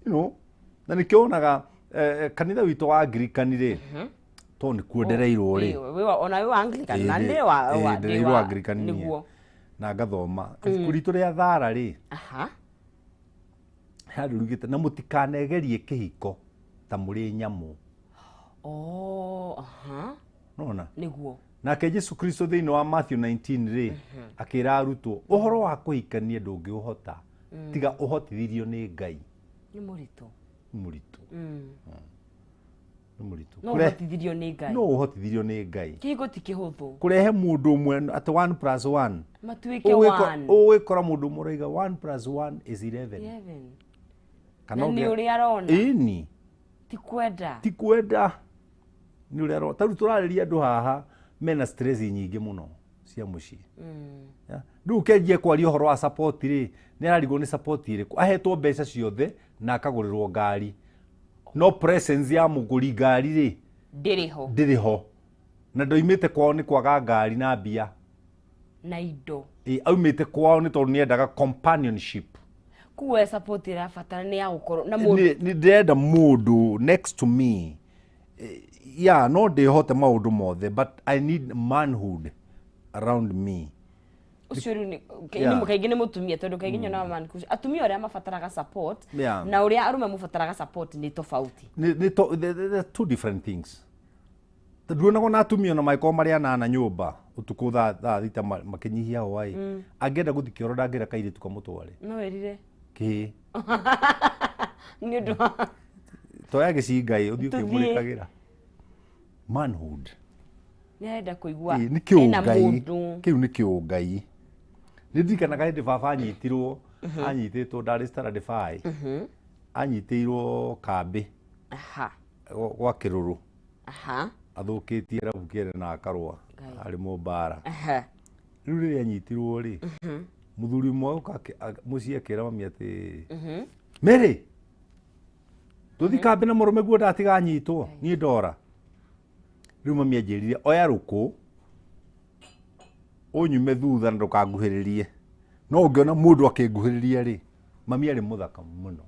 you know na nikionaga kanitha wito wa Anglican ri to ni kuondereirwo ri ona we Anglican na ndi wa Anglican niguo na ngathoma kurito ria thara ri handu rugite na mutikanegerie kihiko ta muri nyamu nona niguo nake Jesu Kristo thiini wa Matthew 19 ri akira arutwo uhoro wa kuhikania ndungi uhota tiga uhotithirio ni Ngai ni murito no uhotithirio ni Ngai kigo tikihuthu kurehe mundu umwe at 1+1 matuike 1 ugikora mundu muraiga 1+1 is 11 kana ni uri arona ini tikwenda ni uri arona taru turariria andu haha mena stress nyingi muno cia muci ndu kenjie kwaria horo wa support ri ni ararigwo ni support ri ahetwo mbeca ciothe na akagurirwo ngari no presence ya muguri ngari ri ndiriho na ndoimite kwao ni kwaga ngari na mbia na indo aumite kwao ni tondu ni endaga companionship kuwe support ira fatara ni ya gukoro na mundu ni ndenda mundu next to me no ndihote maundu mothe but I need manhood around me uciuru ni mukaigi ni mutumia tondu kaigi nyona man KUSH atumia uria mafataraga support na uria arume mufataraga support ni tofauti ni two different things nduonago na atumia na maiko maria na nyumba utuku tha thita makinyihia hwai angenda guthi kioro ndangera kaire tuka mutware no werire ki ni ndu toya gicingai uthi ukimurikagira manhood nenda kuigua ni kiungai kiu ni kiungai ndirikanaga hindi baba anyitirwo anyititwo ndari standard 5 anyitirwo kambi gwa kiruru athukitie rabu kire na akarwa ari mumbara riu ri anyitirwo ri muthuri mwe mucie akira mami ati Mary tuthi kambi na murume guo ndatiga anyitwo ni ndora riu mami anjiririe oya ruku unyume thutha ndukanguhiririe no ungiona mundu akinguhiriria ri mami ari muthaka muno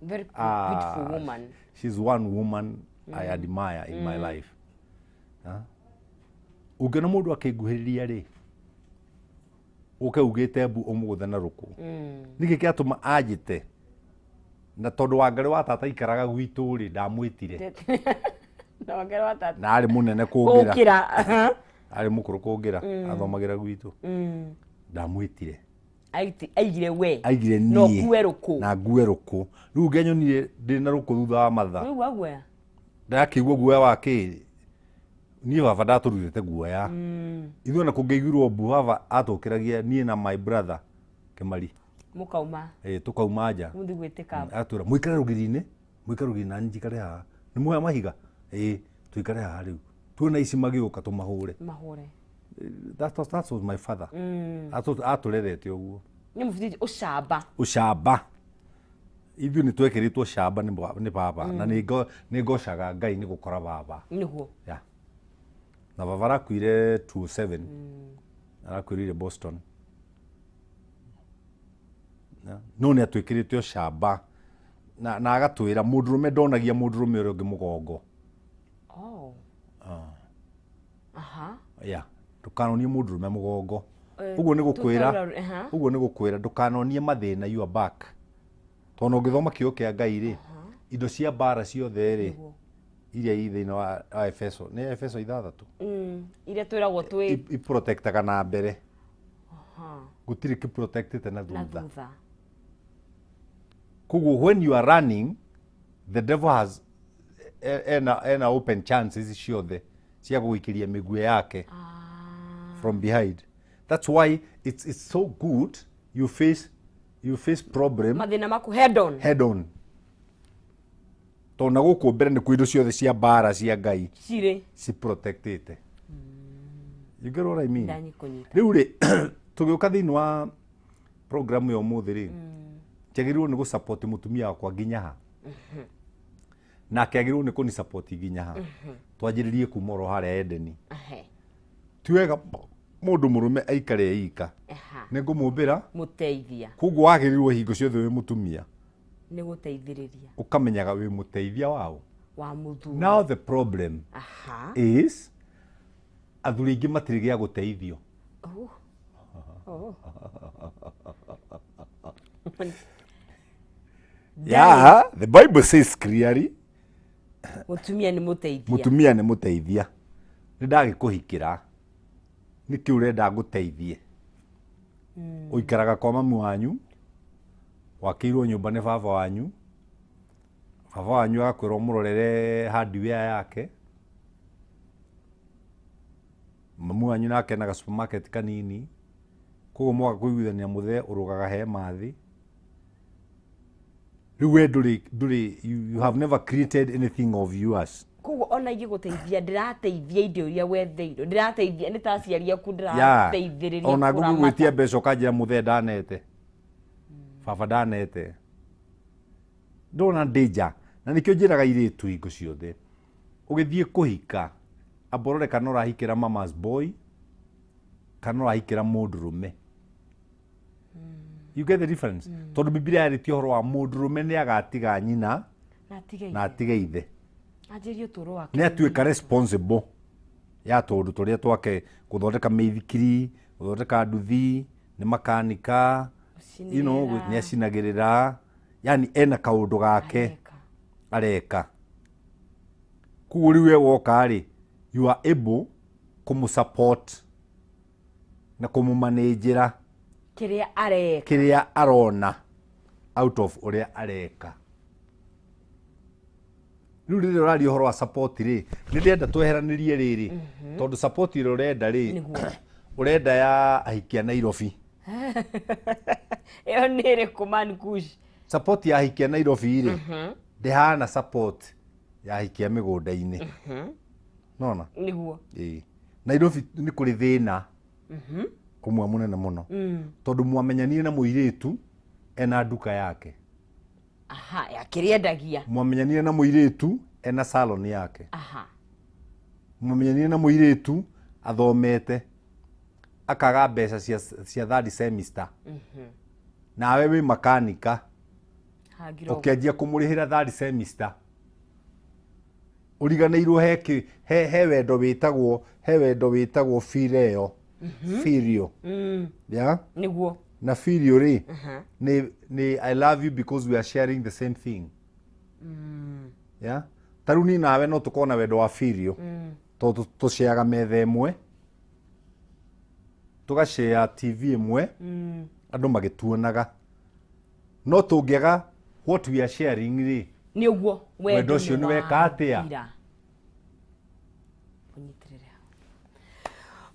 very beautiful woman she's one woman I admire in my life ungiona mundu akinguhiriria ri uke ugite mbu umugutha na ruku niki kiatuma ajite na tondu wa ngari wa tata ikaraga gwitu ri ndamwitire na wangere wa tata na ari munene kungira ari mukuru kungira athomagira gwitu ndamwitire aigire no kuwe ruku na nguwe ruku riu ngenyonire ndina ruku thutha wa matha riu wagwe ndakigwa guoya wake ni baba ndatururite guoya ithuĩ na kũngĩiguirwo mbu baba atũkĩragia niĩ na my brother Kimari mukauma tukauma nja muthi gwĩtĩka atwĩra mũikare rũgiri na njikare haha nĩ muoya mahiga tuikare haha rĩu tuona ici magĩũka tũmahũre that was my father atũrerete ũguo nĩ mũbutĩte ũcamba ithuĩ nĩ twekĩrĩtwo camba nĩ baba na nĩ ngocaga Ngai nĩ gũkora baba nĩguo na baba arakuire 27 arakuirire Boston no nĩ atwĩkĩrĩte ũcamba na agatwĩra mũndũrũme ndonagia mũndũrũme ũrĩa ũngĩ mũgongo ndũkanonie mũndũrũme mũgongo ũguo nĩ gũkwĩra ndũkanonie mathĩna your back tondũ ũngĩthoma kiugo kĩa Ngai rĩ indo cia mbara ciothe rĩ iria thĩinĩ wa Efeso nĩ Efeso 6 iria twĩragwo twĩ protectaga na mbere gũtirĩ ki protectete na thutha koguo when you are running the devil has an open chances ciothe cia gũikiria mĩguĩ yake from behind. That's why it's so good you face problem mathina maku head on tona gũkũ mbere nĩ kwĩndo ciothe cia mbara cia Ngai ci protectete you get what I mean rĩu rĩ tũgĩũka thĩinĩ wa program yo mũthĩ rĩ njagĩrĩirwo nĩ gũsupport mũtumia wakwa nginya ha nake agĩrĩirwo nĩ kũni support nginya ha twanjĩrĩrie kuma ro harĩa Edeni ti wega mũndũ mũrũme aikare eika nĩ ngũmũmbĩra mũteithia koguo wagĩrĩirwo hingo ciothe wĩ mũtumia Nĩ gũteithĩrĩria. Ukamenyaga wĩ mũteithia wao. Wa mũthuri. Now the problem is athuri aingĩ matirĩ gĩa gũteithio. Yeah, the Bible says clearly. Mutumia nĩ mũteithia. Mutumia nĩ mũteithia. Nĩ ndagĩkũhikĩra. Nĩkĩ ũrenda ngũteithie? Ũikaraga kwa mamu wanyu. Wakĩirwo nyũmba nĩ baba wanyu. Baba wanyu agakwĩra ũmũrorere hardware yake. Mamu wanyu nake na supermarket kanini. Koguo mwaga kũiguithania mũthee ũrũgaga he mathi. Rĩu we you have never created anything of yours. Koguo ona igĩgũteithia ndĩrateithia indo iria wetheirwo. Ndĩrateithia nĩ ta aciari aku ndĩrateithĩrĩria kũramata. Ona ngũgwĩtia mbeca ũkanjĩra mũthee ndanete. Baba ndanete. Ndona danger. Na nĩkĩo njĩraga airĩtu hingo ciothe. Ũgĩthiĩ kũhika. Aborore kana ũrahikĩra mama's boy. Kana ũrahikĩra mũndũrũme. You get the difference? Tondũ Biblia yarĩtie ũhoro wa mũndũrũme nĩ agatiga nyina na atige ithe. Anjĩrie ũtũũro wake. Nĩ atuĩka responsible ya tũũndũ tũrĩa twake, gũthondeka mĩithikiri, gũthondeka nduthi, nĩ makanika, nĩ acinagĩrĩra, yani ena kaũndũ gake areka. Koguo rĩu we woka-rĩ, you are able kũmũsupport na kũmũmanĩnjĩra kĩrĩa arona out of ũrĩa areka. Rĩu rĩrĩa ũraria ũhoro wa support-rĩ, nĩ ndĩrenda tweheranĩrie rĩrĩ, tondũ support ĩrĩa ũrenda-rĩ, ũrenda ya ahikia Nairobi. Ĩyo nĩ ĩrĩkũ man KUSH? Support ya ahikia Nairobi-rĩ, ndĩhana support ya ahikia mĩgũnda-inĩ. Nona? Nĩguo. Nairobi nĩ kũrĩ thĩna ũmwe mũnene mũno. Tondũ mwamenyanire na mũirĩtu ena nduka yake. Ya kĩrĩa endagia. Mwamenyanire na mũirĩtu ena salon yake. Mwamenyanire na mũirĩtu athomete. Akaga mbeca cia third semester. Nawe wĩ makanika. Ũkĩanjia kũmũrĩhĩra third semester. Ũriganĩirwo he wendo wĩtagwo filio. Filio. Yeah? Nĩguo. Na filio rĩ, nĩ I love you because we are sharing the same thing. Yeah? Tarĩu ni nawe no tũkorwo na wendo wa filio. Tondũ tũceaga metha ĩmwe. Tũgacea TV ĩmwe. Andũ magĩtuonaga. No tũngĩaga what we are sharing rĩ. Nĩ ũguo wendo ũcio nĩ weka atĩa?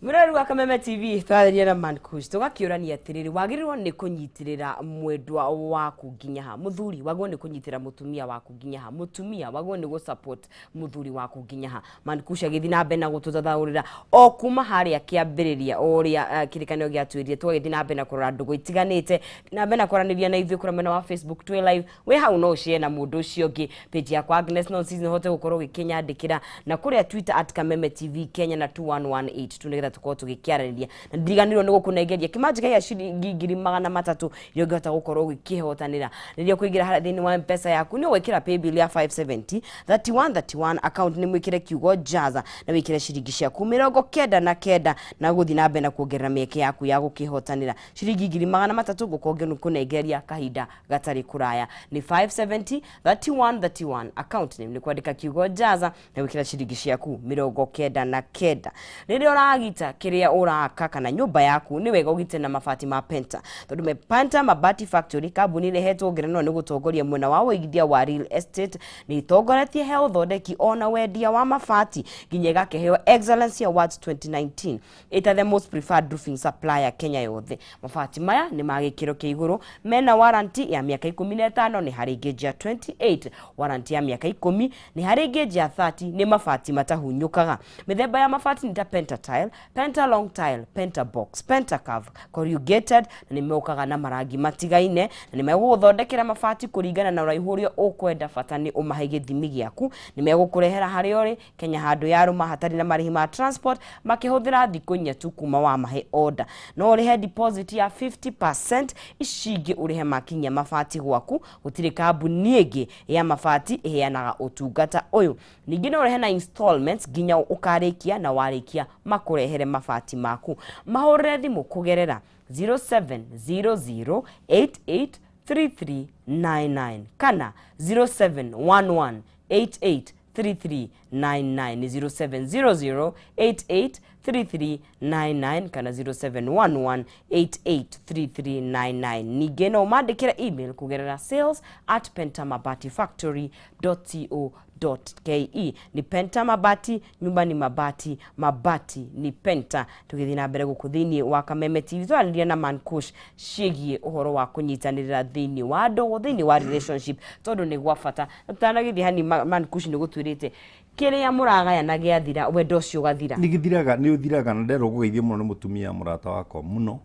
Murari wa Kameme TV twathĩria na man KUSH tũgakĩũrania atĩrĩrĩ wagĩrĩirwo nĩ kũnyitĩrĩra mwendwa waku nginya ha. Mũthuri wagĩrĩirwo nĩ kũnyitĩrĩra mũtumia waku nginya ha. Mũtumia wagĩrĩirwo nĩ gũsupport mũthuri waku nginya ha. Man KUSH agĩthiĩ na mbere na gũtũthathaũrĩra o kuma harĩa kĩambĩrĩria ũrĩa kĩrĩkanĩro gĩatuĩrire tũgagĩthiĩ na mbere na kũrora ndũgũ itiganĩte na mbere na kwaranĩria na ithuĩ kũrĩa mwena wa Facebook twĩ live wĩ hau no share na mũndũ ũcio ũngĩ page yakwa Agnes no season hote gũkorwo gĩkĩnyandĩkĩra na kũrĩa Twitter @Kameme TV Kenya na 2118 nĩgetha tukorwo tũgĩkĩaranĩria na ndiriganĩrwo nĩ gũkũnengeria kĩmanjĩ gĩa ciringi 300 iria ũngĩhota gũkorwo ũgĩkĩhotanĩra rĩrĩa kũingĩra harĩa thĩinĩ wa M-Pesa yaku nĩ ũgwĩkĩra paybill ya 570 3131 account nĩ mwĩkĩre kiugo jaza na wĩkĩre ciringi ciaku 99 na gũthiĩ na mbere na kuongerera mĩeke yaku ya gũkĩhotanĩra ciringi 300 gũkorwo gũkũnengeria kahinda gatarĩ kũraya nĩ 570 3131 account nĩ kwandĩka kiugo jaza na wĩkĩra ciringi ciaku 99 rĩrĩa ũragita kĩrĩa ũraka kana nyũmba yaku nĩ wega ũgite na mabati ma Penta tondũ Penta Mabati Factory kambuni ĩrehetwo ngerenwa nĩ gũtongoria mwena wa ũigithia wa real estate nĩ itongoretie he ũthondeki ona wendia wa mabati nginya ĩgakĩheo Excellence Awards 2019 ĩta the most preferred roofing supplier Kenya yothe. Mabati maya nĩ magĩkĩro kĩa igũrũ mena warranty ya mĩaka 15 nĩ harĩ gauge ya 28 warranty ya mĩaka 10 nĩ harĩ gauge ya 30 nĩ mabati matahunyũkaga. Mĩthemba ya mabati nĩ ta Penta tile, penta long tile, penta box, penta curve, corrugated, na nimeukaga na marangi matigaine, na nimegũgũthondekera mabati kũringana na ũraihu ũrĩa ũkwenda, bata nĩ ũmahe gĩthimi gĩaku. Nimegũkũrehera harĩa ũrĩ Kenya handũ ya rũma hatarĩ na marĩhi ma transport, makĩhũthĩra thikũ 4 tu kuma wamahe order. No ũrĩhe deposit ya 50%, icingĩ ũrĩhe makinya mabati gwaku. Gũtirĩ kambuni ĩngĩ ya mabati ĩheanaga ũtungata ũyũ. Ningĩ no ũrĩhe na installments nginya ũkarĩkia, na warĩkia makũrehere mabati maku. Mahũrĩre thimũ kũgerera 0700883399 kana 0711883399 0700883399 kana 0711883399. Ningĩ no mandĩkĩre email kũgerera sales@pentamabati.co.ke. Ni Penta Mabati, nyumba ni mabati, mabati ni Penta. Tugĩthiĩ na mbere gũkũ thĩinĩ wa Kameme TV twaranĩria na KUSH ciĩgiĩ ũhoro wa kũnyitanĩrĩra thĩinĩ wa ndogo, thĩinĩ wa relationship, tondũ nĩ gwa bata. Tutanagĩthiĩ hani KUSH nĩ gũtwĩrĩte kĩrĩa mũragayana gĩathira wendo ũcio ũgathira. Nĩ ũthiraga na nderwo gũgeithio mũno nĩ mũtumia mũrata wakwa mũno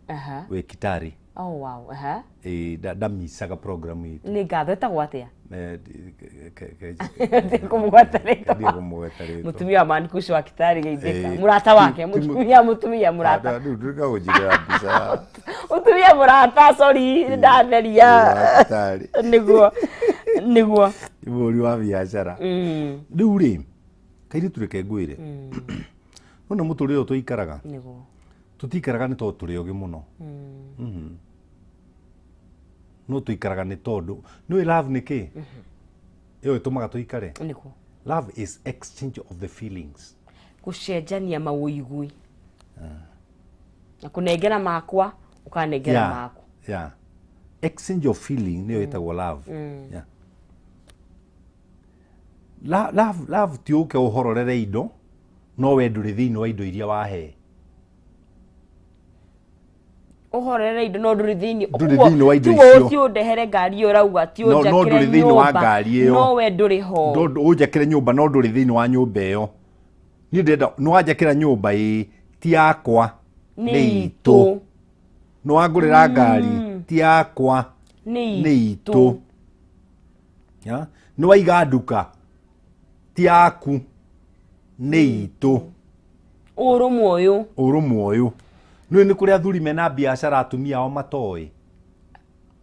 wĩ Kitari. Oh wow, ndamicaga program itũ. Nĩ ngatho ĩtagwo atĩa? Kũmũgwatarĩtwo. Mũtumia wa KUSH wa Kitari geithĩka. Mũrata wake, mũtumia mũrata. Ndũkagũnjĩra mbica. Mũtumia mũrata, sorry, ndatheria. Nĩguo. Mũri wa biacara. Rĩu rĩ, kairĩtu reke ngwĩre. Nona mũtũrĩre ũyũ tũikaraga. Nĩguo. Tũtikaraga nĩ tondũ tũrĩ ogĩ mũno. No tũikaraga nĩ tondũ nĩũĩ love nĩ kĩ? Ĩyo ĩtũmaga tũikare. Nĩguo. Love is exchange of the feelings. Gũcenjania mawĩigwi. Na kũnengera makwa ũkanengera maku. Exchange of feeling nĩyo ĩtagwo love. Love ti ũke ũhororere indo, no we ndũrĩ thĩinĩ wa indo iria wahe. Ũhorere indo no ndũrĩ thĩinĩ wa indo icio. Ti ũndehere ngari ĩyo ũrauga, ti ũnjakĩre nyũmba, no we ndũrĩ ho. Ũnjakĩre nyũmba no ndũrĩ thĩinĩ wa nyũmba ĩyo. Niĩ ndenda nĩ wanjakĩra nyũmba ti yakwa, nĩ itũ. Nĩ wangũrĩra ngari ti yakwa, nĩ itũ. Nĩ waiga nduka ti yaku, nĩ itũ. Ũrũmwe ũyũ. Nĩ kũrĩ athuri mena biacara atumia ao matoĩ.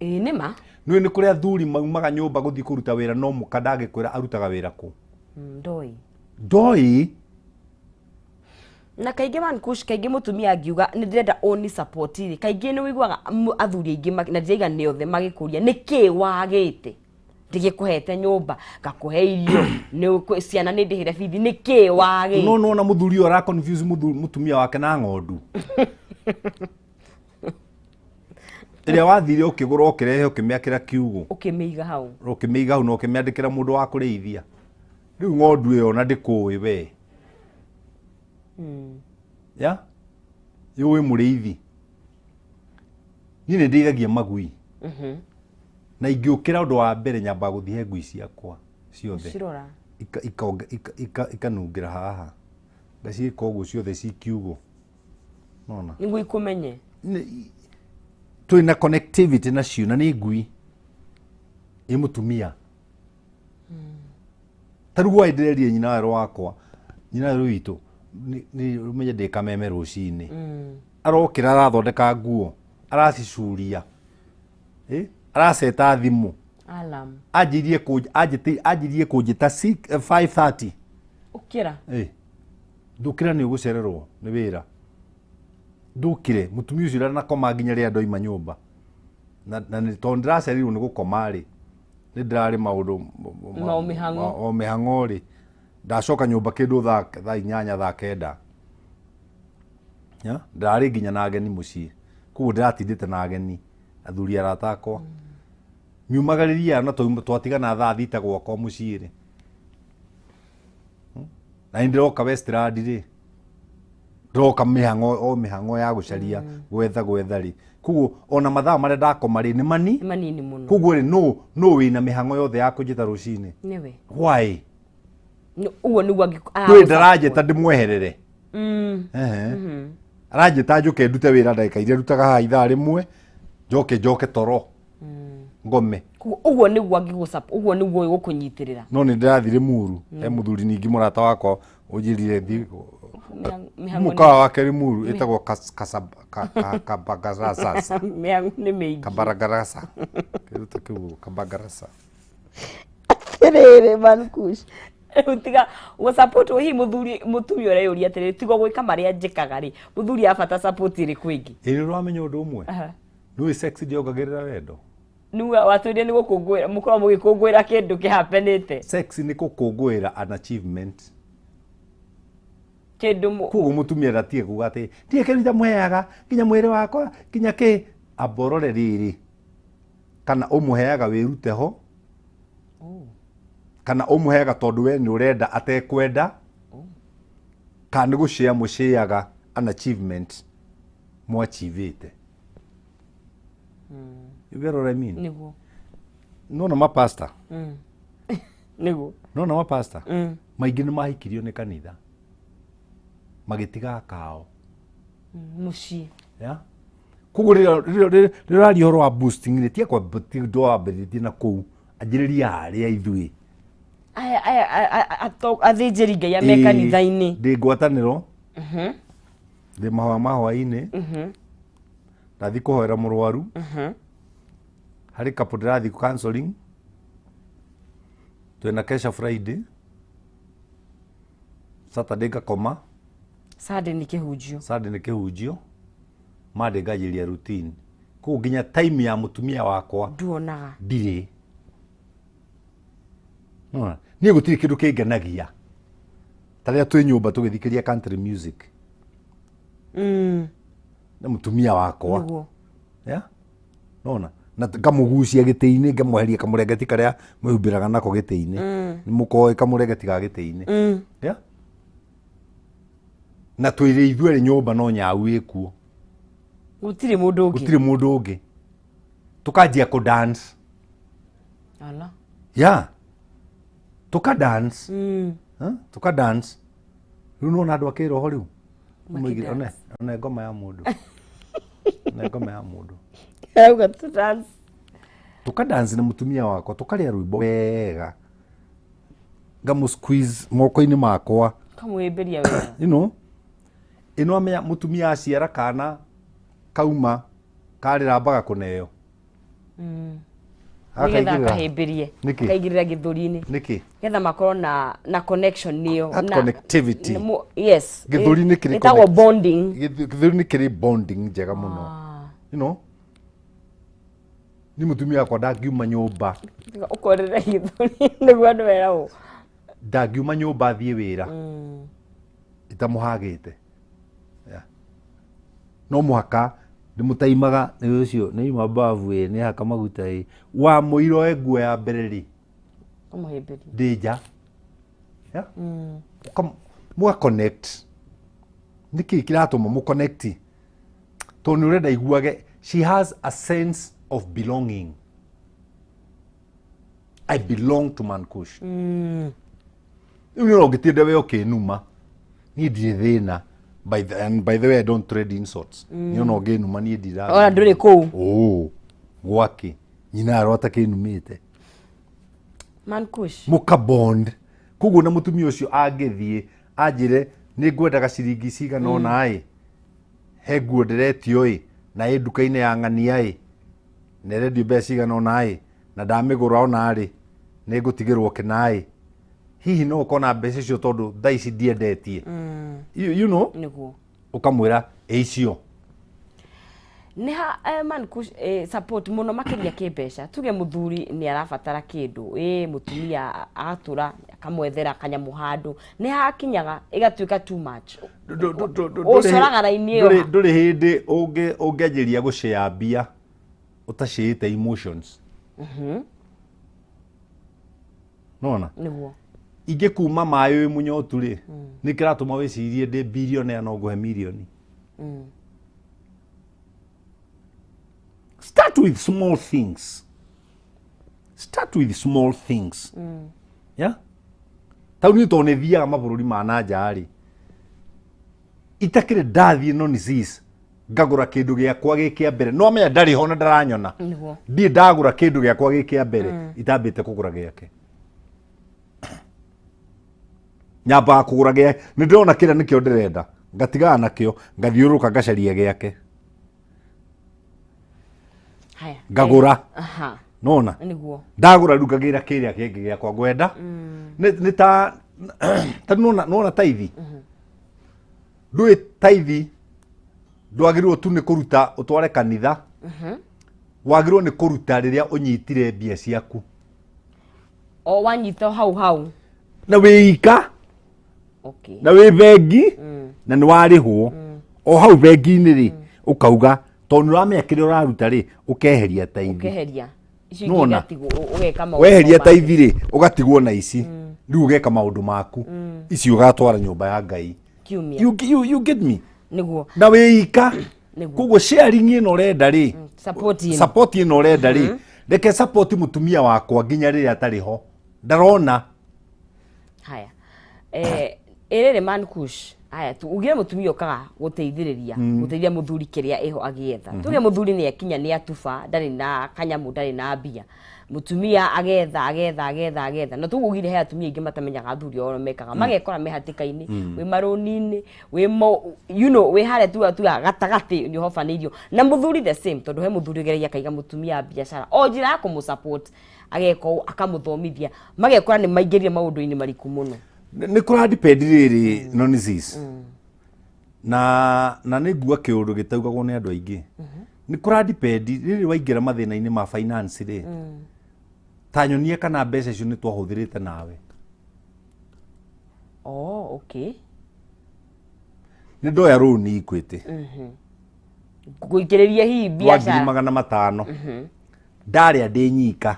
Nĩma. Nĩ kũrĩ athuri maumaga nyũmba gũthiĩ kũruta wĩra no mũka ndangĩkwĩra arutaga wĩra kũ. Ndoĩ. Na kaingĩ KUSH, kaingĩ mũtumia angiuga nĩ ndĩrenda only support rĩ, kaingĩ nĩ wĩiguaga athuri aingĩ na ndĩraiga nĩ othe magĩkũria nĩkĩ wagĩte. Ndĩgĩkũhete nyũmba, ngakũhe irio, nĩ ciana nĩ ndĩhĩre bithi, nĩkĩ wagĩte. No na mũthuri ũyũ ara confuse mũtumia wake na ng'ondu. Ĩrĩa wathire ũkĩgũra ũkĩrehe ũkĩmĩakĩra kiugũ. Ũkĩmĩiga hau na ũkĩmĩandĩkĩra mũndũ wa kũrĩithia. Rĩu ng'ondu ĩyo na ndĩkũĩ we. Yũĩ mũrĩithi. Niĩ nĩ ndĩithagia magui. Na ingĩũkĩra ũndũ wa mbere nyambaga gũthiĩ he ngui ciakwa ciothe. Ikanungĩra haha. Ngaciĩka ũguo ciothe ci kiugũ. Nona. Nĩguo ikũmenye. Twĩna connectivity nacio na nĩ ngui. Ĩ mũtumia. Tarĩu ndĩreria nyina werũ wakwa. Nyina werũ witũ nĩ ũmenye ndĩ Kameme rũcinĩ. Arokĩra arathondeka nguo. Aracicuria. Araceta thimũ. Anjirie kũnjĩta 5:30. Ũkĩra. Ndũkĩra nĩ ũgũcererwo nĩ wĩra. Ndũkĩre mũtumia ũcio ndanakoma nginya rĩrĩa ndoima nyũmba. Na tondũ ndĩracereirwo nĩ gũkoma rĩ, nĩ ndĩrarĩ maũndũ o mĩhang'o rĩ, ndacoka nyũmba kĩndũ thaa 8 thaa 9. Ndararĩ nginya na ageni mũciĩ. Koguo ndĩratindĩte na ageni athuri arata akwa. Miumagariria na twatigana thaa 6 gwakwa mũciĩ rĩ. Na ndĩroka Westland rĩ. Ndoka mĩhang'o ya gũcaria gwetha rĩ. Koguo ona mathaa marĩa ndakoma rĩ nĩ manini mũno. Koguo rĩ no wĩna mĩhang'o yothe ya kũnjĩta rũcinĩ. Nĩwe. Why? Uguo nĩguo ndĩ ndaranjĩta ndĩmweherere. aranjĩta njũke ndute wĩra ndagĩka iria ndutaga haha ithaa rĩmwe njoke toro ngome ũguo nĩguo ũguo nĩguo gũkũnyitirĩra no nĩ ndĩrathire Muru he mũthuri ningĩ mũrata wakwa ũnjĩrire thiĩ mũkawa wake rĩ Muru ĩtagwo Kabagarasa nĩ mĩingĩ Kabagarasa kĩruta kĩu Kabagarasa rĩrĩ man KUSH utiga go support hi muthuri mutumia ũrĩa yũria atĩrĩrĩ tiga gwĩka marĩa njĩkaga rĩ muthuri abata support ĩrĩ kwĩngĩ ĩrĩ rwamenya ũndũ ũmwe nĩwe sex ndiongagĩrĩra wendo nĩwe watũire nĩ gũkũngũĩra mũkorwo mũgĩkũngũĩra kĩndũ kĩhapenĩte sex nĩ gũkũngũĩra an achievement kĩndũ koguo mũtumia ndatige kuga atĩ ndiĩ kĩndũ ndamũheaga nginya mwĩrĩ wakwa nginya kĩ amborore rĩrĩ kana ũmũheaga wĩrute ho kana ũmũheaga tondũ we nĩ ũrenda atekwenda kana nĩ gũshare mũshareaga an achievement mwachievĩte you get what I mean nĩguo no ma pastor nĩguo no ma pastor maingĩ nĩ mahikirio nĩ kanitha magĩtiga kao mũciĩ ya koguo rĩrĩa ũhoro wa boosting nĩ tie kwa ndo ambĩrĩtie na kũu anjĩrĩria harĩa ithuĩ athĩnjĩri Ngai me kanitha-inĩ ndĩ ngwatanĩro ndĩ mahwa-inĩ ndathi kũhoera mũrwaru harĩ couple ndĩrathi counseling twĩna kesha Friday Saturday ngakoma Sunday nĩ kĩhunjio Monday ngajĩria routine koguo nginya time ya mũtumia wakwa nduonaga ndirĩ niĩ gũtirĩ kĩndũ kĩngenagia ta rĩrĩa twĩ nyũmba tũgĩthikĩria country music na mũtumia wakwa nona na ngamũgucia gĩtĩ-inĩ ngamweheria kamũrengeti karĩa mwĩhumbĩraga nako gĩtĩ-inĩ nĩ mũkoĩ kamũrengeti ga gĩtĩ-inĩ na twĩrĩ ithuerĩ nyũmba no nyau ĩkuo gũtirĩ mũndũ ũngĩ tũkanjia kũ dance tuka dance rĩu nona andũ akĩroho rĩu one ngoma ya mũndũ tuka dance na mũtumia wakwa tukarĩa rwĩmbo wega ngamũ squeeze moko-inĩ makwa kamwĩmbĩria wega ĩno amenya mũtumia aciara kana kauma karĩra mbaga kũneo nĩgetha kahĩmbĩrie kaigĩrĩra gĩthũri-inĩ nĩkĩ getha makorwo na connection nĩyo connectivity yes gĩthũri nĩ kĩrĩ ĩtagwo bonding gĩthũri nĩ kĩrĩ bonding njega mũno nĩ mũtumia wakwa ndangiuma nyũmba ũkorere gĩthũri nĩguo andũ meragwo ndangiuma nyũmba athiĩ wĩra itamũhagĩte no mũhaka ndĩmũtaimaga nĩ ũcio nĩ ima bavu nĩ haka maguta wa mũiro nguo ya mbere rĩ ndĩnja mũga connect nĩkĩ kĩratũma mũ connect tondũ nĩ ũrenda iguage she has a sense of belonging. I belong to man KUSH. You know, get the way okay numa. Ni thina. By the way, I don't trade insults. You know, again numa ni dira. Ora ndure kou. Oh, gwake. Nyina arota ke numite. Man KUSH. Muka bond. Kugo na mutumia ucio agethie ajire ni ngwendaga ciringi cigana ona ai. He nguo ndiretio i na i nduka-inĩ ya ng'ania i. Ne redio mbeca cigana ona ai na ndamĩgũra ona rĩ nĩ ngũtigĩrwo kĩna hihi no ũkona mbeca icio tondũ thaa ici ndiendetie you know nĩguo ũkamwĩra icio nĩha man KUSH support mũno makĩria kĩmbeca tuge mũthuri nĩ arabatara kĩndũ mũtumia agatũra akamwethera kanyamũ handũ nĩ hakinyaga ĩgatuĩka too much ũcoraga raini ĩyo ndũrĩ hĩndĩ ũngĩanjĩria gũshare mbia utashĩte emotions nona nĩguo ingĩkuma maĩ wĩ mũnyotu rĩ nĩ kĩratũma wĩcirie ndĩ billionaire no ngũhe milioni start with small things yeah tau nĩ tondũ nĩ thiaga mabũrũri ma nanja rĩ itakire ndathie no nis ngagura kindu giakwa gikia mbere no menya ndari ho na ndaranyona ndie ndagura kindu giakwa gikia mbere itambite kugura giake nyamba kugura giake ni ndona kira nikio ndirenda ngatigana nakio ngathiuruka ngacaria giake haya ngagura nona ndagura rugagira kiria kingi giakwa gwenda ni ta nona taithi ndui taithi ndwagirwo tu ni kuruta utware kanitha wagirwo ni kuruta riria unyitire mbia ciaku o wanyita hau na wika na wi bengi na ni warihwo o hau bengi-ini ri ukauga tondu uramenya kiria uraruta ri ukeheria taithi nona weheria taithi ri ugatigwo na ici riu ugeka maundu maku ici ugatwara nyumba ya Ngai you get me niguo na wika koguo sharing ino renda ri support ino renda ri reke support mutumia wakwa nginya riria atari ho ndarona haya erere man KUSH haya tu ugire mutumia okaga guteithiriria muthuri kiria iho agietha tuge muthuri ni akinya ni atuba ndari na kanyamu ndari na mbia mutumia agetha no tugugire he atumia ingi matamenyaga athuri oro mekaga magekora mehatikaini wi maroni-ini wi we hare tu gatagati ni hofanirio na muthuri the same tondu he muthuri gereria kaiga mutumia biashara o njira ya kumusupport ageko akamuthomithia magekora ni maingirire maundu-ini mariku muno ni kura depend riri no nis na ni ngua kiundu gitaugagwo ni andu aingi ni kura depend riri waingira mathina-ini ma finance ri tanyonie kana mbeca icio ni twahuthirite nawe okay ni ndoya loan Equity kuikiriria hi biashara 500 ndaria ndi nyika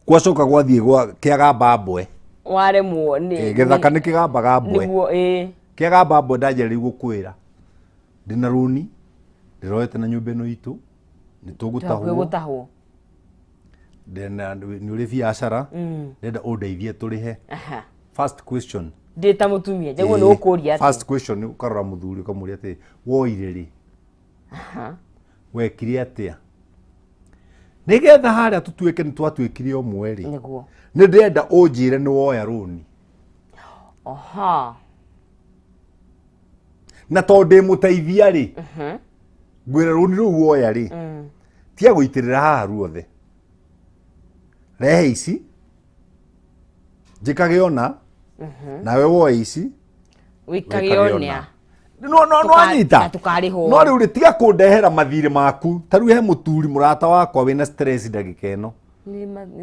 kwacoka gwathie kiagamba mbwe waremwo ni githaka ni kigambaga mbwe niguo kiagamba mbwe ndanjeri gukwira ndina loan ndiroete na nyumba ino itu ni tugutahwo ni uri biashara ndenda undeithie turihe first question ndita mutumia jaguo ni ukuria ati first question ukarora muthuri ukamuria ati woire ri wekire atia nigetha haria tutuike ni twatuikire o mweri niguo ni ndenda unjire ni woya loan na tondu muteithia ri ngwira loan ru woya ri tia guitirira haha ruothe rehe ici njikagiona nawe woe ici wikagiona no anyita no riu ri tiga kundehera mathire maku ta riu he muturi murata wakwa wina stress ndagika ino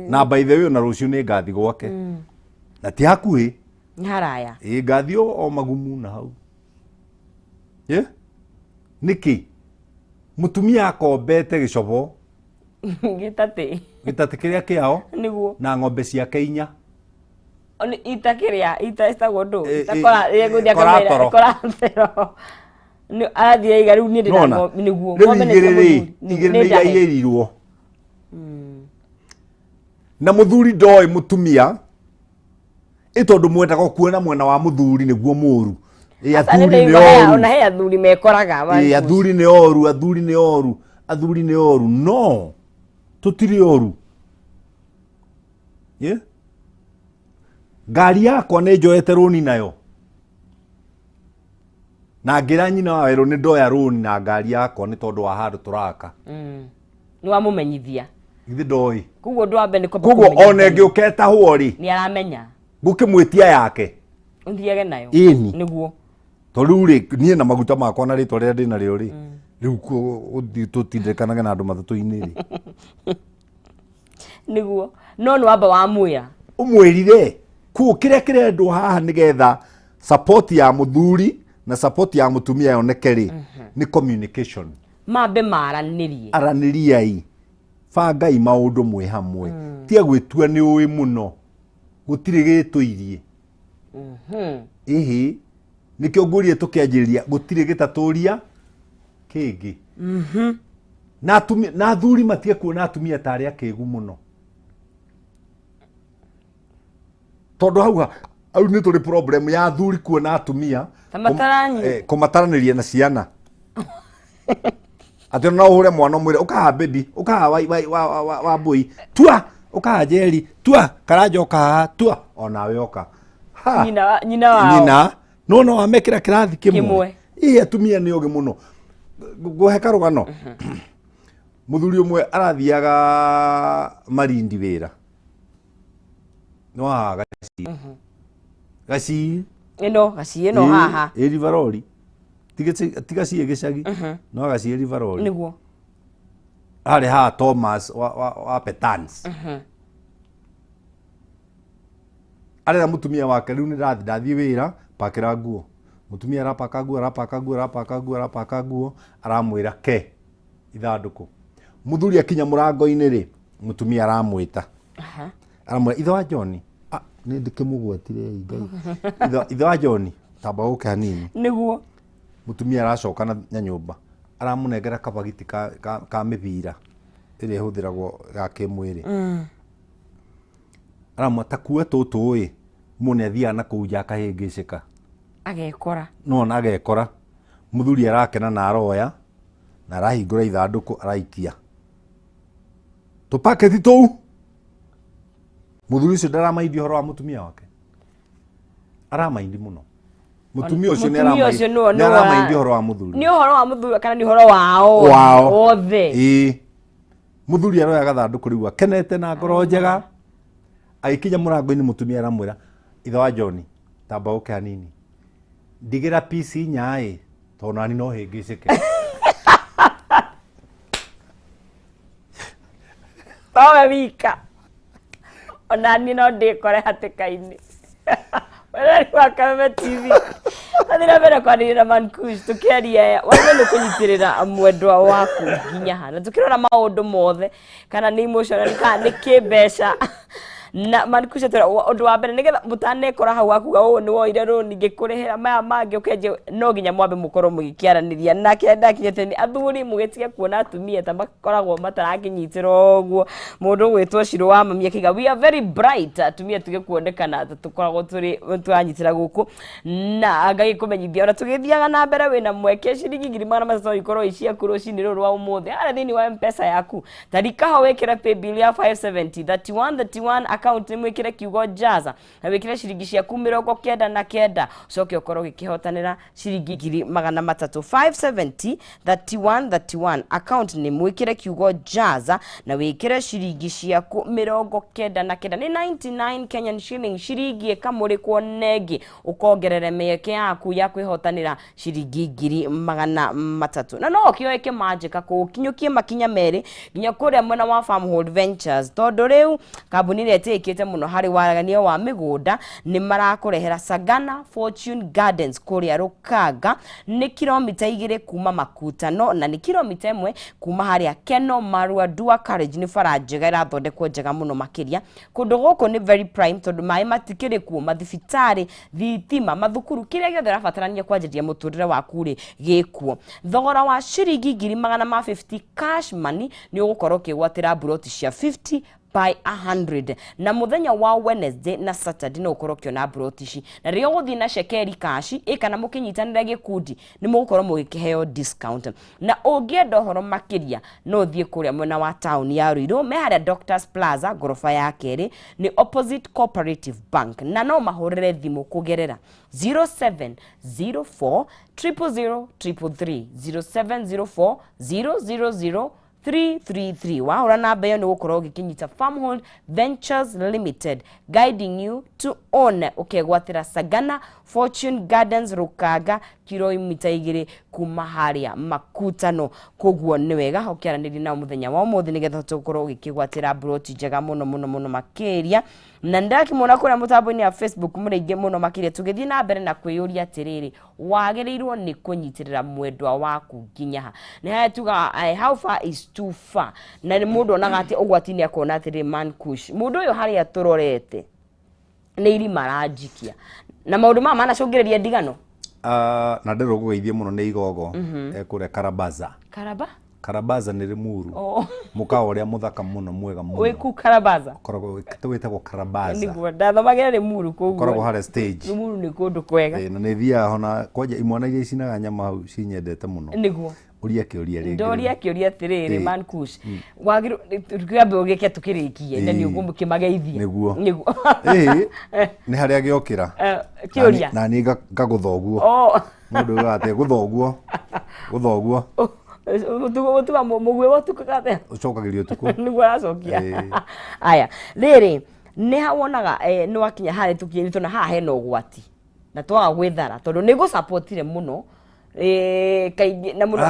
na by the way na rucio ni ngathi gwake na ti hakuhi ni haraya ngathi o magumu na hau niki mutumia akombete gicobo gitate kiria kiao niguo na ng'ombe ciake 4 oni itakiria itagwo ndu itakora yeguthia kamera koratero ni athie iga riu ni ndina niguo ng'ombe ni igiririrwo na muthuri ndoi mutumia itondu mwendaga kuona mwena wa muthuri niguo muru athuri ni oru ona he athuri mekoraga athuri ni oru no tutiri oru ngari yakwa ni njoete loan nayo na ngira nyina wa wero ni ndoya loan na ngari yakwa ni tondu wa handu turaka ni wa mumenyithia ithi ndoi kuguo ndwambe ni kuguo one ngiuketa hwori ni aramenya ngukimwitia yake nthiage nayo ini niguo tondu ri nie na maguta makwa na ritwa ria ndina rio ri riu tutindikanaga na andu mathatu-ini ri niguo no ni wamba wa muya umwirire ku kiria kirendwo haha nigetha support ya muthuri na support ya mutumia yoneke ri ni communication mambe maranirie araniriai bangai maundu mwe hamwe tia gwitua ni ui muno gutire gituirie nikio ngurie tukianjiriria gutire gitaturia kingi na athuri matie kuona atumia tari akigu muno tondu hau au nĩ tũrĩ problem ya thuri kuona atumia kũmataraniria na ciana atĩ no ũhũre mwana mwĩre ũkaha baby ũkaha wa mbũi tua ũkaha Njeri tua Karanja haha tua onawe oka nyina no wamekĩra kĩrathi kĩmwe atumia nĩ ũgĩ mũno ngũhe karũgano mũthuri ũmwe arathiaga Marindi wĩra no haha Gaci ĩno haha Rivaroli tiga ciĩ gĩcagi no Gaci Rivaroli nĩguo harĩ haha Thomas wa Petans arera mũtumia wake rĩu nĩ ndathiĩ wĩra pakĩra nguo mũtumia arapaka nguo aramwĩra ke ithandũkũ mũthuri akinya mũrango-inĩ rĩ mũtumia aramwĩta aramwĩra ithe wa John nĩ ndĩkĩmũgwetire Ngai ithe wa John tamba ũke hanini nĩguo mũtumia aracoka na nyũmba aramũnengera kabagiti ka mĩbira ĩrĩa ĩhũthĩragwo ya kĩmwĩrĩ aramwata kuwe tũtũ mũne athiaga na kũu nja akahĩngĩcĩka agekora nona agekora mũthuri arakena na aroya na arahingũra ithandũkũ araikia tũpaketi tũu mũthuri ũcio ndaramaindi ũhoro wa mũtumia wake aramaindi mũno mũtumia ũcio nĩ aramaindi ũhoro wa mũthuri nĩ ũhoro wa mũthuri kana nĩ ũhoro wao othe mũthuri aroya gathandũkũ rĩu akenete na ngoro njega aikinya mũrango-inĩ mũtumia aramwĩra ithe wa John tamba ũke hanini ndigĩra PC nyaĩ tondũ nani no hĩngĩcĩke tawe wika onani no ndĩkore hatĩka-inĩ wĩrari wa Kameme TV athira mbere kwanĩrĩra Man KUSH tũkĩaria wagĩrĩirwo nĩ kũnyitĩrĩra mwendwa waku nginya ha na tũkĩrora maũndũ mothe kana nĩ emotional kana nĩ kĩmbeca na Man KUSH ũndũ wa mbere nĩgetha mũtanekora hau akuga nĩ woire rũni ngĩkũrĩhĩra maya mangĩ ũkenje no nginya mwambe mũkorwo mũgĩkĩaranĩria nake ndakinyĩte nĩ athuri mũgĩtige kuona atumia ta makoragwo matarakĩnyitĩra ũguo mũndũ gwĩtwo Shiro wa mami akiga we are very bright atumia tũgĩkuonekana tũkoragwo twanyitĩra gũkũ na ngagĩkũmenyithia ona tũgĩthiaga na mbere wĩna mweke ciringi 300 ikorwo iciaku rũcinĩ rũrũ rwa ũmũthĩ harĩa thĩinĩ wa M-Pesa yaku tarikaho wĩkĩre paybill ya 570 31 account ni mwikire kiugo jaza na wikire ciringi ciaku 99 ucoke ukorwo gikihotanira ciringi 370 570 account ni mwikire kiugo jaza na wikire ciringi ciaku 99 ni 99 Kenyan shilling ciringi kamurikwo nengi ukongerere mĩeke yaku ya kwihotanira ciringi 300 na no kioeke magic akukinyukie makinya meri nginya kuria mwena wa Farmhold Ventures tondu riu kambuni ikite muno hari waragania wa migunda ni marakurehera Sagana Fortune Gardens kuria Rukaga ni kilomita 2 kuma Makutano na ni kilomita 1 kuma haria Keno Marua Dua Carriage ni farajega irathondekwo njega muno makiria kundu guku ni very prime tondu mai matikiri kuo mathibitari thitima mathukuru kiria giothe rabatarania kwanjiria muturire waku ri gikuo thogora wa ciringi 250 cash money ni ugukorwo kigwatira buroti cia 50 by 100 na muthenya wa Wednesday na Saturday no ukorwo kiona brotici na rio guthi na shekeri kashi ikana mukinyitanira gikundi ni mugukorwo mugikiheo discount na ungienda horo makiria no thie kuria mwena wa town ya Ruiru me haria Doctors Plaza gorofa ya keri ni opposite Cooperative Bank na no mahurire thimu kugerera 0704 000 333 0704 000 333 wahora namba yo ni gukorwo gikinyita Farmhold Ventures Limited guiding you to own ukegwatira Sagana Fortune Gardens Rukaga kilomita 2 kuma haria Makutano koguo ni wega hokiaraniri na muthenya wa umuthi nigetha tukorwo gikigwatira broti njega muno makiria na ndakimona kuria mutambo-ini ya Facebook mureinge muno makiria tugithii na mbere na kwiyuria atiriri wagiriirwo ni kunyitirira mwendwa waku nginya ha ni haya tuga how far is too far na ni mundu onaga ati ugwatini akona atiri Man KUSH mundu uyu haria turorete ni iri marajikia na maundu mama manacungiriria ndigano na ndero gugeithie muno ni igogo ekure Karabaza Karabaza nĩ Limuru. Mũkawa ũrĩa mũthaka mũno mwega mũno. Wĩ ku Karabaza? Koragwo wĩtagwo Karabaza. Nĩguo ndathomagira Limuru koguo. Koragwo harĩa stage. Limuru nĩ kũndũ kwega. Na nĩ thiaga hona kwanja imwana iria cinaga nyama hau cinyendete mũno. Nĩguo. Uria kĩũria rĩngĩ. Ndoria kĩũria atĩrĩrĩ man KUSH. Wagĩrĩirwo tũkĩambe ũgĩke tũkĩrĩkie na nĩ ũgũkĩmageithia. Nĩguo. Nĩguo. Nĩ harĩa gĩokĩra. Kĩũria. Na niĩ ngagũtha ũguo. Mũndũ ũgate gũtha ũguo. Gũtha ũguo. Ũtuga mũguĩ wotukaga atĩa? Ũcokagĩrio ũtukũ. Nĩguo aracokia. Aya, rĩrĩ nĩ hawonaga nĩ wakinya harĩa tũkinyĩtwo na haha hena ũgwati. Na twaga gwĩthara tondũ nĩ gũsupportire mũno kaingĩ na mũno.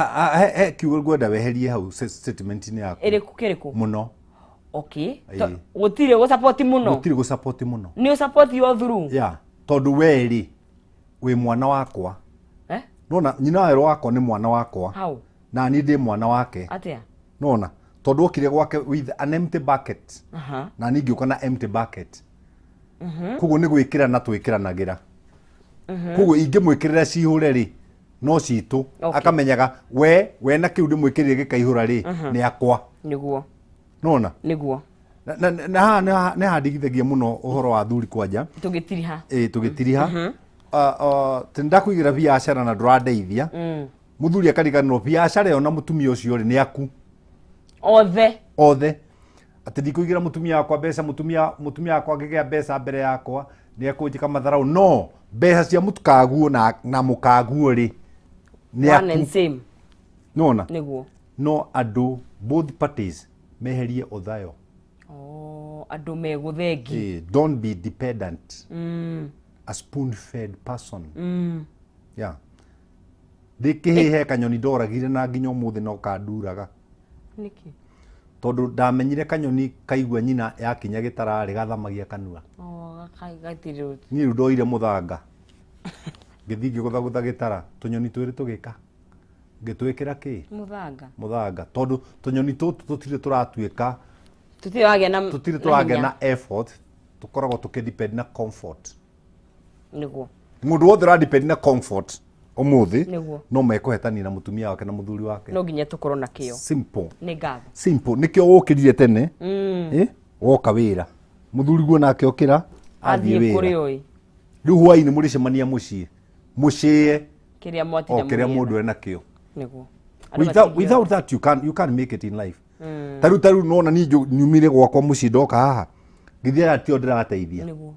He kiugo ngwenda weherie hau statement-inĩ yaku. Kĩrĩkũ? Mũno. Okay. Gũtirĩ gũsupport mũno. Gũtirĩ gũsupport mũno. Nĩ support yo through. Tondũ we rĩ wĩ mwana wakwa. Nona nyina wakwa nĩ mwana wakwa. How? Na niĩ ndĩ mwana wake. Atĩa? Nona tondũ okire gwake with an empty bucket. Na niĩ ngĩũka na empty bucket. Koguo nĩ gwĩkĩra na twĩkĩranagĩra. Koguo ingĩmwĩkĩrĩra cihũre rĩ no citũ. Akamenyaga we na kĩu ndĩmwĩkĩrĩre gĩkaihũra rĩ nĩ akwa. Nĩguo. Nona? Nĩguo. Na handigithagia mũno ũhoro wa thuri kwanja. Tũgĩtiriha. Tũgĩtiriha. Tindakũigĩra biacara na ndũrandeithia. Muthuri akariganĩrwo biacara ĩyo na mũtumia ũcio rĩ nĩ aku. Othe. Atĩ ndikũigĩra mũtumia wakwa mbeca, mũtumia wakwa angĩgĩa mbeca mbere yakwa nĩ ekũnjĩka matharau. No mbeca cia mũtukaguo na mũkaguo rĩ nĩ aku. One and same. Nona? Nĩguo. No andũ both parties meherie ũthayo. Andũ megũthengi. Don't be dependent. A spoon-fed person. Ndĩkĩhĩhe kanyoni ndoragire na nginya ũmũthĩ no kanduraga. Nĩkĩ? Tondũ ndamenyire kanyoni kaigua nyina yakinya gĩtararĩ gathamagia kanua. Gatirĩ. Niĩ rĩu ndoire mũthanga. Ngĩthiĩ ngĩgũthagũtha gĩtara. Tũnyoni twĩrĩ tũgĩka. Ngĩtwĩkĩra kĩ? Mũthanga. Tondũ tũnyoni tũtũ tũtirĩ tũratuĩka. Tũtirĩ tũragĩa na effort. Tũkoragwo tũkĩdepend na comfort. Nĩguo. Mũndũ wothe ũradepend na comfort ũmũthĩ no mekũhetania na mũtumia wake na mũthuri wake. No nginya tũkorwo na kĩo. Simple. Nĩ ngatho. Simple. Nĩkĩo wũkĩrire tene. Woka wĩra. Mũthuri guo nake okĩra athiĩ wĩra. Rĩu hwaĩ-inĩ mũrĩcemania mũciĩ. Mũcĩe kĩrĩa mwatinda mũrĩe. Kĩrĩa mũndũ ena kĩo. Nĩguo. Without that you can't make it in life. Taru nona niĩ nyumire gwakwa mũciĩ ndoka haha. Ngĩthiĩ atĩ ndĩrateithia. Nĩguo.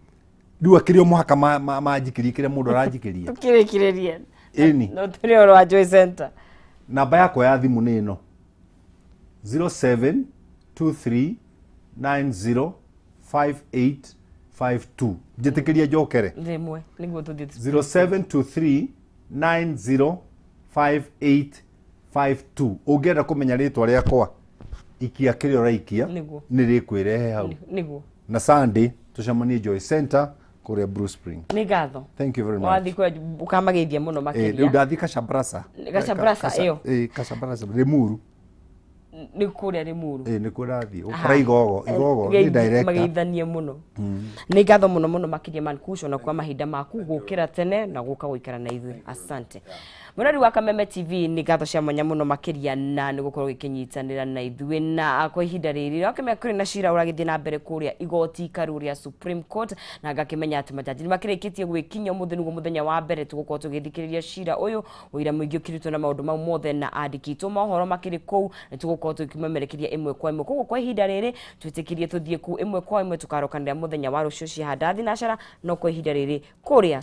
Rĩu akĩrĩ mũhaka manjikĩrie kĩrĩa mũndũ aranjikĩria. Tũkĩrĩkĩrĩria. No tũrĩ oro wa Joy Center. Namba yakwa ya thimũ nĩ ĩno 0723905852. Njĩtĩkĩria njokere. Rĩmwe nĩguo tũthiĩ. 0723905852. Ũngĩenda kũmenya rĩtwa rĩakwa ikia kĩrĩa ũraikia nĩ rĩkwĩrehe hau. Nĩguo. Na Sunday tucemanie Joy Center kũrĩa Blue Spring. Nĩ ngatho. Thank you very much. Wathi kwa ukamageithia mũno makĩria. Rĩu ndathi Kashabrasa. Ĩyo. Kashabrasa Limuru. Nĩ kũrĩa Limuru. Nĩ kũrathiĩ. Ũkora igogo nĩ director. Mageithanie mũno. Nĩ ngatho mũno makĩria man KUSH na kwa mahinda maku gũkĩra tene na gũka gũikara na ithuĩ. Asante. Mũrori wa Kameme TV nĩ ngatho cia mwanya mũno makĩria na nĩ gũkorwo gĩkĩnyitanĩra na ithuĩ na kwa ihinda rĩrĩ wakĩmenya kũrĩ na cira ũragĩthiĩ na mbere kũrĩa igoti ikaru rĩa Supreme Court na ngakĩmenya atĩ majajiri makĩrĩkĩtie gwĩkinya ũmũthĩ nĩguo mũthenya wa mbere tũgũkorwo tũgĩthikĩrĩria cira ũyũ ũira mũingĩ ũkĩrutwo na maũndũ mau mothe na andĩkĩtwo mohoro makĩrĩ kũu nĩ tũgũkorwo tũkĩmemerekeria ĩmwe kwa ĩmwe koguo kwa ihinda rĩrĩ twĩtĩkĩrie tũthiĩ kũu ĩmwe kwa ĩmwe tũkarokanĩra mũthenya wa rũciũ ciahanda thinacara no kwa ihinda rĩrĩ kũrĩa